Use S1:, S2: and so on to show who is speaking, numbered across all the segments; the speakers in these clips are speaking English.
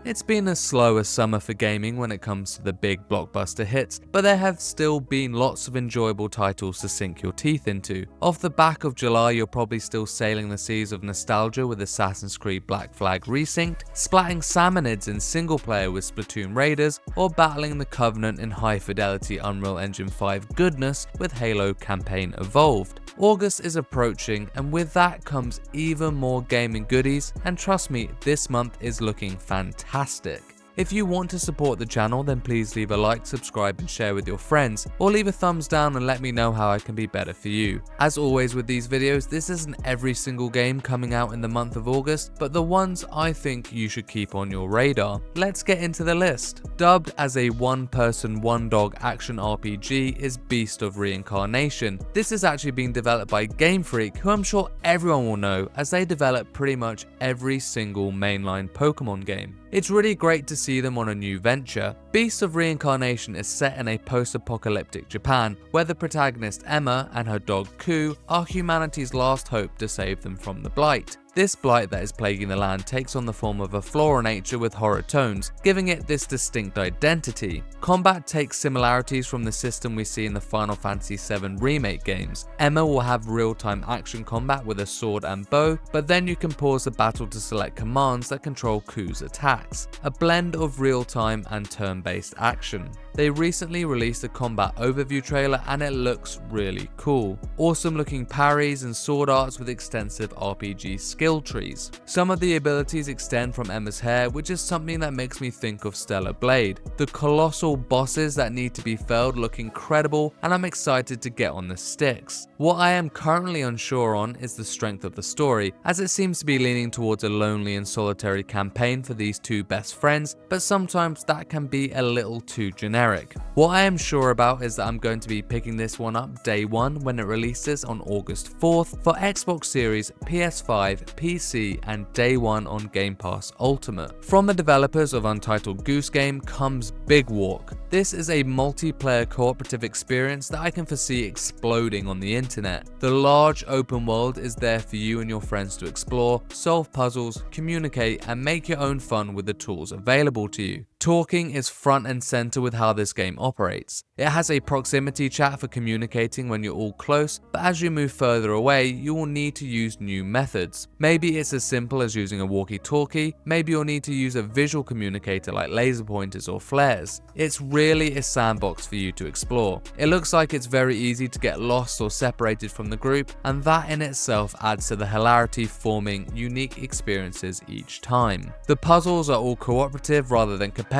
S1: It's been a slower summer for gaming when it comes to the big blockbuster hits, but there have still been lots of enjoyable titles to sink your teeth into. Off the back of July, you're probably still sailing the seas of nostalgia with Assassin's Creed Black Flag Resynced, splatting salmonids in single player with Splatoon Raiders, or battling the Covenant in high fidelity Unreal Engine 5 goodness with Halo Campaign Evolved. August is approaching, and with that comes even more gaming goodies, and trust me, this month is looking fantastic. If you want to support the channel, then please leave a like, subscribe and share with your friends, or leave a thumbs down and let me know how I can be better for you. As always with these videos, this isn't every single game coming out in the month of August, but the ones I think you should keep on your radar. Let's get into the list. Dubbed as a one-person, one-dog action RPG is Beast of Reincarnation. This is actually being developed by Game Freak, who I'm sure everyone will know as they develop pretty much every single mainline Pokemon game. It's really great to see them on a new venture. Beast of Reincarnation is set in a post-apocalyptic Japan, where the protagonist Emma and her dog Ku are humanity's last hope to save them from the Blight. This blight that is plaguing the land takes on the form of a flora nature with horror tones, giving it this distinct identity. Combat takes similarities from the system we see in the Final Fantasy VII Remake games. Emma will have real-time action combat with a sword and bow, but then you can pause the battle to select commands that control Ku's attacks, a blend of real-time and turn-based action. They recently released a combat overview trailer and it looks really cool. Awesome looking parries and sword arts with extensive RPG skill trees. Some of the abilities extend from Emma's hair, which is something that makes me think of Stellar Blade. The colossal bosses that need to be felled look incredible and I'm excited to get on the sticks. What I am currently unsure on is the strength of the story, as it seems to be leaning towards a lonely and solitary campaign for these two best friends, but sometimes that can be a little too generic. What I am sure about is that I'm going to be picking this one up day one when it releases on August 4th for Xbox Series, PS5, PC and day one on Game Pass Ultimate. From the developers of Untitled Goose Game comes Big Walk. This is a multiplayer cooperative experience that I can foresee exploding on the internet. The large open world is there for you and your friends to explore, solve puzzles, communicate and make your own fun with the tools available to you. Talking is front and center with how this game operates. It has a proximity chat for communicating when you're all close, but as you move further away, you will need to use new methods. Maybe it's as simple as using a walkie-talkie, maybe you'll need to use a visual communicator like laser pointers or flares. It's really a sandbox for you to explore. It looks like it's very easy to get lost or separated from the group, and that in itself adds to the hilarity, forming unique experiences each time. The puzzles are all cooperative rather than competitive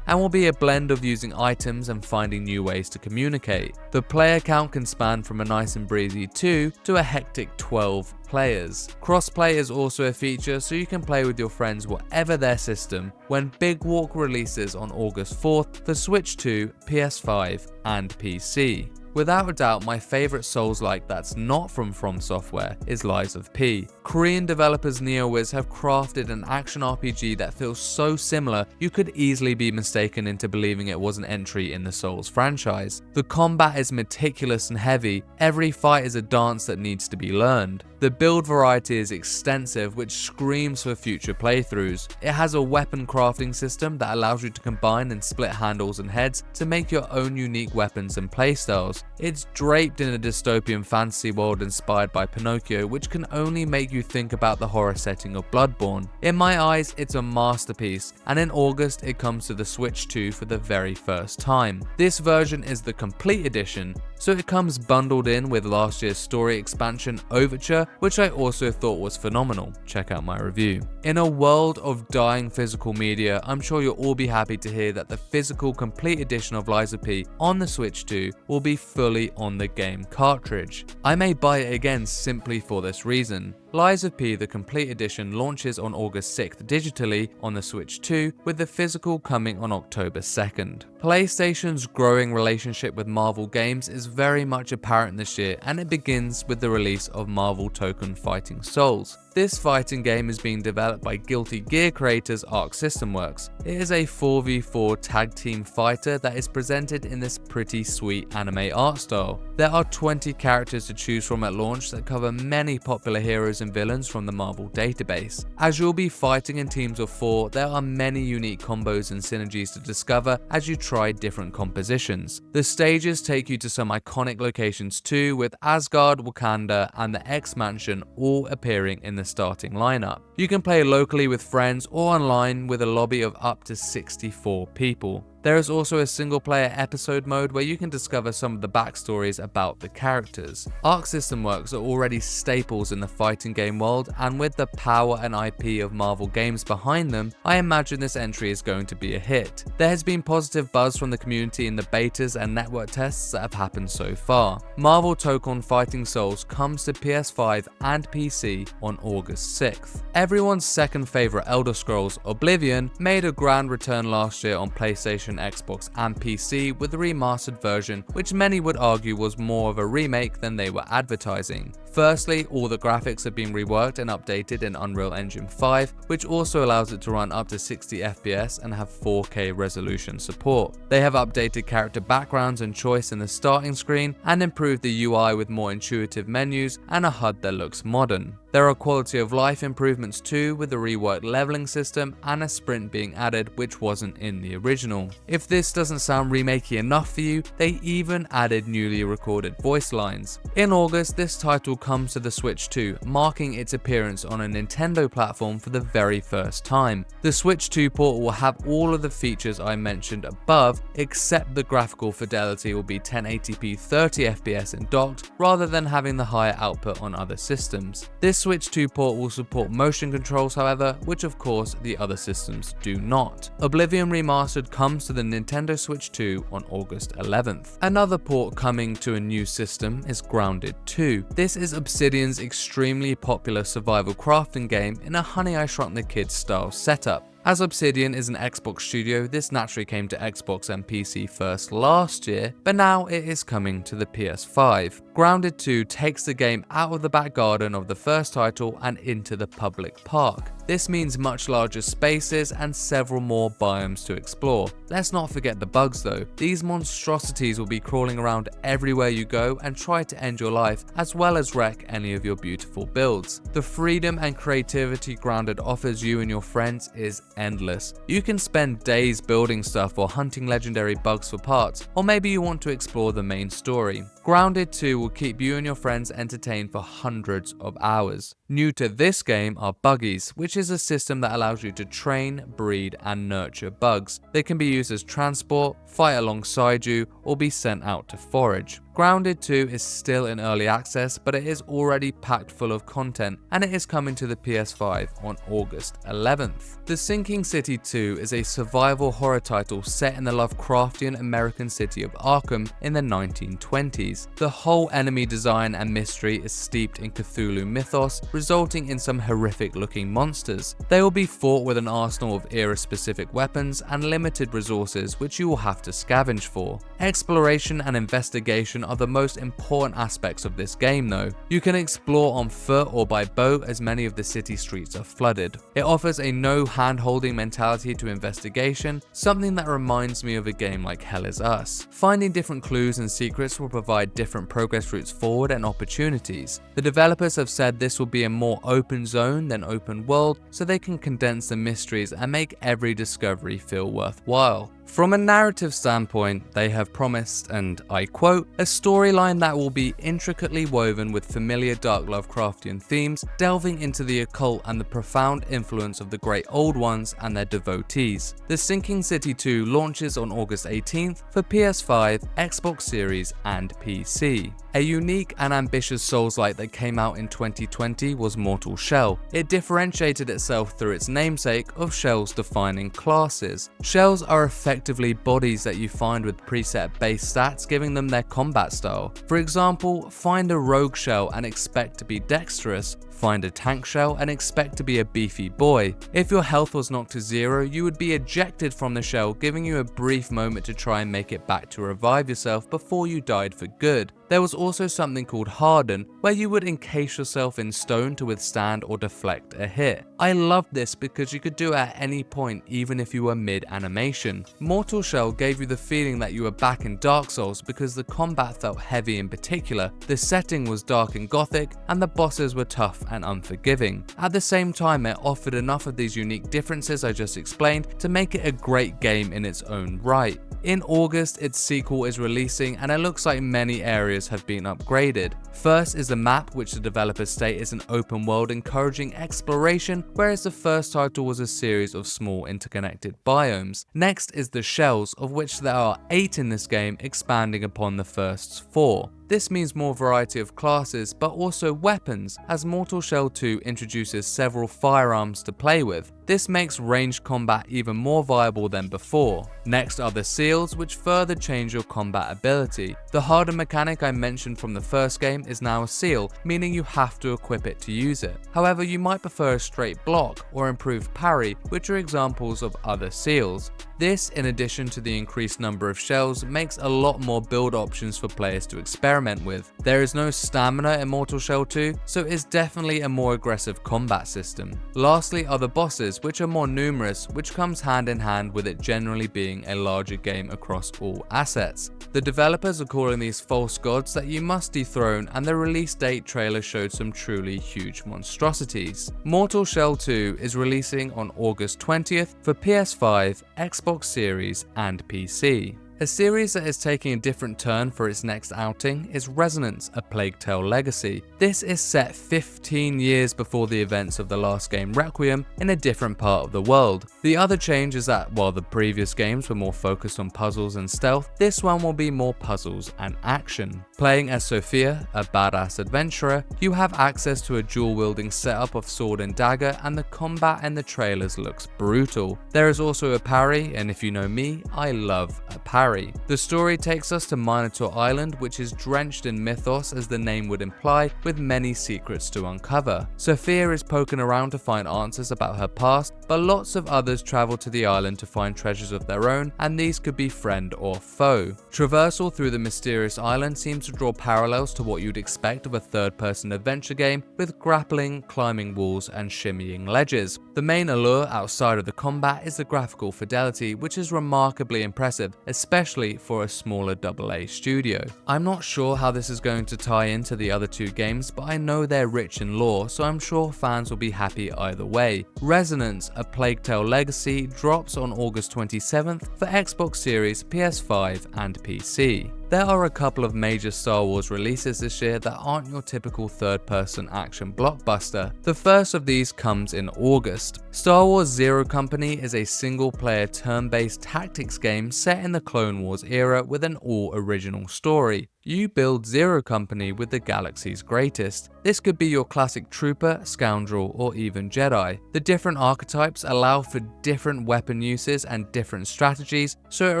S1: and will be a blend of using items and finding new ways to communicate. The player count can span from a nice and breezy 2 to a hectic 12 players. Crossplay is also a feature, so you can play with your friends whatever their system when Big Walk releases on August 4th for Switch 2, PS5 and PC. Without a doubt, my favourite Souls-like that's not from Software is Lies of P. Korean developers NeoWiz have crafted an action RPG that feels so similar you could easily be mistaken into believing it was an entry in the Souls franchise. The combat is meticulous and heavy, every fight is a dance that needs to be learned. The build variety is extensive, which screams for future playthroughs. It has a weapon crafting system that allows you to combine and split handles and heads to make your own unique weapons and playstyles. It's draped in a dystopian fantasy world inspired by Pinocchio, which can only make you think about the horror setting of Bloodborne. In my eyes, it's a masterpiece, and in August it comes to the Switch 2 for the very first time. This version is the complete edition, so it comes bundled in with last year's story expansion Overture, which I also thought was phenomenal. Check out my review. In a world of dying physical media, I'm sure you'll all be happy to hear that the physical complete edition of Lies of P on the Switch 2 will be fully on the game cartridge. I may buy it again simply for this reason. Lies of P, the complete edition, launches on August 6th digitally on the Switch 2, with the physical coming on October 2nd. PlayStation's growing relationship with Marvel games is very much apparent this year, and it begins with the release of Marvel Tokon Fighting Souls. This fighting game is being developed by Guilty Gear creators Arc System Works. It is a 4v4 tag team fighter that is presented in this pretty sweet anime art style. There are 20 characters to choose from at launch that cover many popular heroes heroes and villains from the Marvel database. As you'll be fighting in teams of 4, there are many unique combos and synergies to discover as you try different compositions. The stages take you to some iconic locations too, with Asgard, Wakanda, and the X-Mansion all appearing in the starting lineup. You can play locally with friends or online with a lobby of up to 64 people. There is also a single-player episode mode where you can discover some of the backstories about the characters. Arc system works are already staples in the fighting game world, and with the power and IP of Marvel games behind them, I imagine this entry is going to be a hit. There has been positive buzz from the community in the betas and network tests that have happened so far. Marvel Tokon Fighting Souls comes to PS5 and PC on August 6th. Everyone's second favourite Elder Scrolls, Oblivion, made a grand return last year on PlayStation, Xbox and PC with the remastered version, which many would argue was more of a remake than they were advertising. Firstly, all the graphics have been reworked and updated in Unreal Engine 5, which also allows it to run up to 60 FPS and have 4K resolution support. They have updated character backgrounds and choice in the starting screen and improved the UI with more intuitive menus and a HUD that looks modern. There are quality of life improvements too, with a reworked leveling system and a sprint being added, which wasn't in the original. If this doesn't sound remakey enough for you, they even added newly recorded voice lines. In August, this title comes to the Switch 2, marking its appearance on a Nintendo platform for the very first time. The Switch 2 port will have all of the features I mentioned above, except the graphical fidelity will be 1080p 30 FPS in docked, rather than having the higher output on other systems. This Switch 2 port will support motion controls however, which of course the other systems do not. Oblivion Remastered comes to the Nintendo Switch 2 on August 11th. Another port coming to a new system is Grounded 2. This is Obsidian's extremely popular survival crafting game in a Honey I Shrunk the Kids style setup. As Obsidian is an Xbox studio, this naturally came to Xbox and PC first last year, but now it is coming to the PS5. Grounded 2 takes the game out of the back garden of the first title and into the public park. This means much larger spaces and several more biomes to explore. Let's not forget the bugs though. These monstrosities will be crawling around everywhere you go and try to end your life, as well as wreck any of your beautiful builds. The freedom and creativity Grounded offers you and your friends is endless. You can spend days building stuff or hunting legendary bugs for parts, or maybe you want to explore the main story. Grounded 2 will keep you and your friends entertained for hundreds of hours. New to this game are buggies, which is a system that allows you to train, breed, and nurture bugs. They can be used as transport, fight alongside you, or be sent out to forage. Grounded 2 is still in early access, but it is already packed full of content, and it is coming to the PS5 on August 11th. The Sinking City 2 is a survival horror title set in the Lovecraftian American city of Arkham in the 1920s. The whole enemy design and mystery is steeped in Cthulhu mythos, resulting in some horrific looking monsters. They will be fought with an arsenal of era-specific weapons and limited resources which you will have to scavenge for. Exploration and investigation are the most important aspects of this game though. You can explore on foot or by boat as many of the city streets are flooded. It offers a no hand-holding mentality to investigation, something that reminds me of a game like Hell Is Us. Finding different clues and secrets will provide different progress routes forward and opportunities. The developers have said this will be a more open zone than open world, so they can condense the mysteries and make every discovery feel worthwhile. From a narrative standpoint, they have promised, and I quote, a storyline that will be intricately woven with familiar dark Lovecraftian themes, delving into the occult and the profound influence of the great old ones and their devotees. The Sinking City 2 launches on August 18th for PS5, Xbox Series, and PC. A unique and ambitious Souls-like that came out in 2020 was Mortal Shell. It differentiated itself through its namesake of shells defining classes. Shells are effectively bodies that you find with preset base stats, giving them their combat style. For example, find a rogue shell and expect to be dexterous, find a tank shell and expect to be a beefy boy. If your health was knocked to 0, you would be ejected from the shell, giving you a brief moment to try and make it back to revive yourself before you died for good. There was also something called Harden, where you would encase yourself in stone to withstand or deflect a hit. I loved this because you could do it at any point, even if you were mid-animation. Mortal Shell gave you the feeling that you were back in Dark Souls because the combat felt heavy in particular, the setting was dark and gothic, and the bosses were tough and unforgiving. At the same time, it offered enough of these unique differences I just explained to make it a great game in its own right. In August, its sequel is releasing and it looks like many areas have been upgraded. First is the map, which the developers state is an open world encouraging exploration, whereas the first title was a series of small interconnected biomes. Next is the shells, of which there are 8 in this game, expanding upon the first 4. This means more variety of classes, but also weapons, as Mortal Shell 2 introduces several firearms to play with. This makes ranged combat even more viable than before. Next are the seals, which further change your combat ability. The harder mechanic I mentioned from the first game is now a seal, meaning you have to equip it to use it. However, you might prefer a straight block or improved parry, which are examples of other seals. This, in addition to the increased number of shells, makes a lot more build options for players to experiment with. There is no stamina in Mortal Shell 2, so it is definitely a more aggressive combat system. Lastly are the bosses, which are more numerous, which comes hand in hand with it generally being a larger game across all assets. The developers are calling these false gods that you must dethrone, and the release date trailer showed some truly huge monstrosities. Mortal Shell 2 is releasing on August 20th for PS5, Xbox Series and PC. A series that is taking a different turn for its next outing is Resonance: A Plague Tale Legacy. This is set 15 years before the events of the last game Requiem in a different part of the world. The other change is that while the previous games were more focused on puzzles and stealth, this one will be more puzzles and action. Playing as Sophia, a badass adventurer, you have access to a dual-wielding setup of sword and dagger, and the combat in the trailers looks brutal. There is also a parry, and if you know me, I love a parry. The story takes us to Minotaur Island, which is drenched in mythos as the name would imply, with many secrets to uncover. Sophia is poking around to find answers about her past, but lots of others travel to the island to find treasures of their own, and these could be friend or foe. Traversal through the mysterious island seems to draw parallels to what you'd expect of a third-person adventure game, with grappling, climbing walls, and shimmying ledges. The main allure outside of the combat is the graphical fidelity, which is remarkably impressive, especially for a smaller AA studio. I'm not sure how this is going to tie into the other two games, but I know they're rich in lore, so I'm sure fans will be happy either way. Resonance: A Plague Tale Legacy drops on August 27th for Xbox Series, PS5 and PC. There are a couple of major Star Wars releases this year that aren't your typical third-person action blockbuster. The first of these comes in August. Star Wars Zero Company is a single-player turn-based tactics game set in the Clone Wars era with an all-original story. You build Zero Company with the galaxy's greatest. This could be your classic trooper, scoundrel, or even Jedi. The different archetypes allow for different weapon uses and different strategies, so it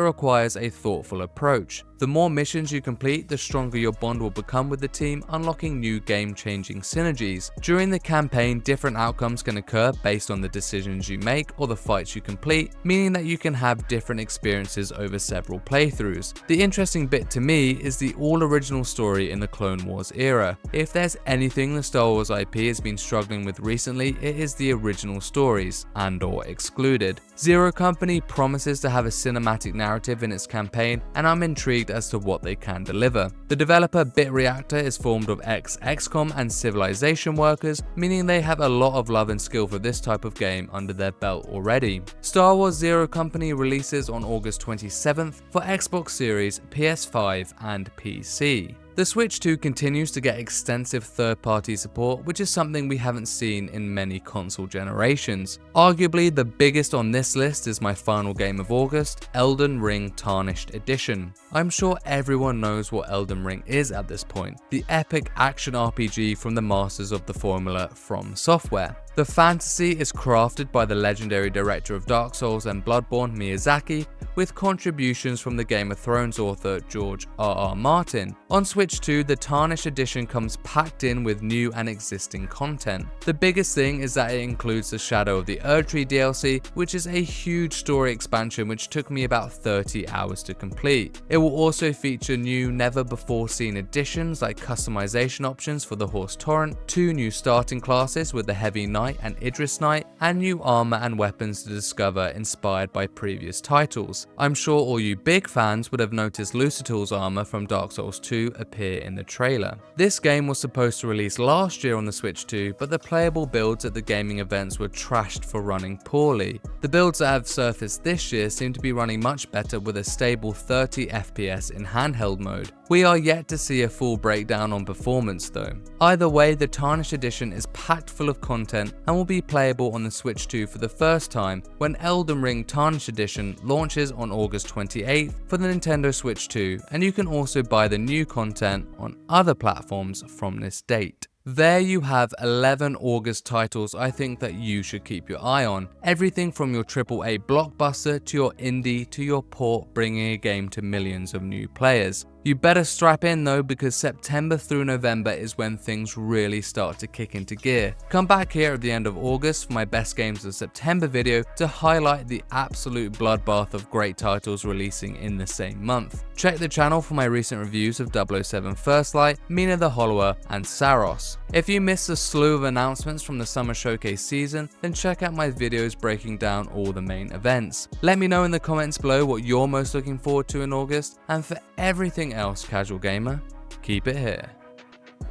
S1: requires a thoughtful approach. The more missions you complete, the stronger your bond will become with the team, unlocking new game-changing synergies. During the campaign, different outcomes can occur based on the decisions you make or the fights you complete, meaning that you can have different experiences over several playthroughs. The interesting bit to me is the all-original story in the Clone Wars era. If there's anything the Star Wars IP has been struggling with recently, it is the original stories, and/or excluded. Zero Company promises to have a cinematic narrative in its campaign, and I'm intrigued as to what they can deliver. The developer Bit Reactor is formed of ex-XCOM and Civilization workers, meaning they have a lot of love and skill for this type of game under their belt already. Star Wars Zero Company releases on August 27th for Xbox Series, PS5 and PC. The Switch 2 continues to get extensive third-party support, which is something we haven't seen in many console generations. Arguably the biggest on this list is my final game of August, Elden Ring Tarnished Edition. I'm sure everyone knows what Elden Ring is at this point, the epic action RPG from the masters of the formula From Software. The fantasy is crafted by the legendary director of Dark Souls and Bloodborne, Miyazaki, with contributions from the Game of Thrones author George R.R. Martin. On Switch 2, the Tarnished Edition comes packed in with new and existing content. The biggest thing is that it includes the Shadow of the Erdtree DLC, which is a huge story expansion which took me about 30 hours to complete. It will also feature new, never-before-seen additions like customization options for the Horse Torrent, 2 new starting classes with the Heavy Knight and Idris Knight, and new armor and weapons to discover inspired by previous titles. titles. I'm sure all you big fans would have noticed Lucitul's armor from Dark Souls 2 appear in the trailer. This game was supposed to release last year on the Switch 2, but the playable builds at the gaming events were trashed for running poorly. The builds that have surfaced this year seem to be running much better with a stable 30 FPS in handheld mode. We are yet to see a full breakdown on performance though. Either way, the Tarnished Edition is packed full of content and will be playable on the Switch 2 for the first time when Elden Ring Tarnished Edition launches on August 28th for the Nintendo Switch 2, and you can also buy the new content on other platforms from this date. There you have 11 August titles I think that you should keep your eye on. Everything from your AAA blockbuster to your indie to your port bringing a game to millions of new players. You better strap in though, because September through November is when things really start to kick into gear. Come back here at the end of August for my best games of September video to highlight the absolute bloodbath of great titles releasing in the same month. Check the channel for my recent reviews of 007 First Light, Mina the Hollower and Saros. If you missed a slew of announcements from the Summer Showcase season, then check out my videos breaking down all the main events. Let me know in the comments below what you're most looking forward to in August, and for everything else, casual gamer, keep it here.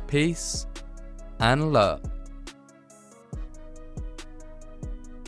S1: Peace and love.